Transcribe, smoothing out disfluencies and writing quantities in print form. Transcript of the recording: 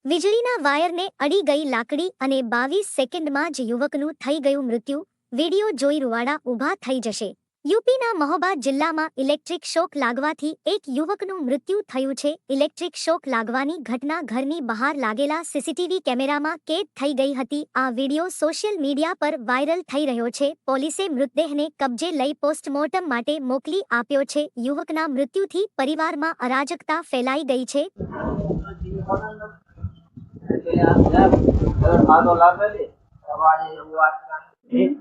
વીજળીના વાયરને અડી ગઈ લાકડી અને 22 સેકન્ડમાં જ યુવકનું થઈ ગયું મૃત્યુ. વિડિયો જોઈ રૂવાડા ઊભા થઈ જશે. યુપીના મહોબા જિલ્લામાં ઇલેક્ટ્રિક શોક લાગવાથી એક યુવકનું મૃત્યુ થયું છે. ઇલેક્ટ્રિક શોક લાગવાની ઘટના ઘરની બહાર લાગેલા સીસીટીવી કેમેરામાં કેદ થઈ ગઈ હતી. આ વિડિયો સોશિયલ મીડિયા પર વાયરલ થઈ રહ્યો છે. પોલીસે મૃતદેહને કબજે લઈ પોસ્ટમોર્ટમ માટે મોકલી આપ્યો છે. યુવકના મૃત્યુથી પરિવારમાં અરાજકતા ફેલાઈ ગઈ છે. एक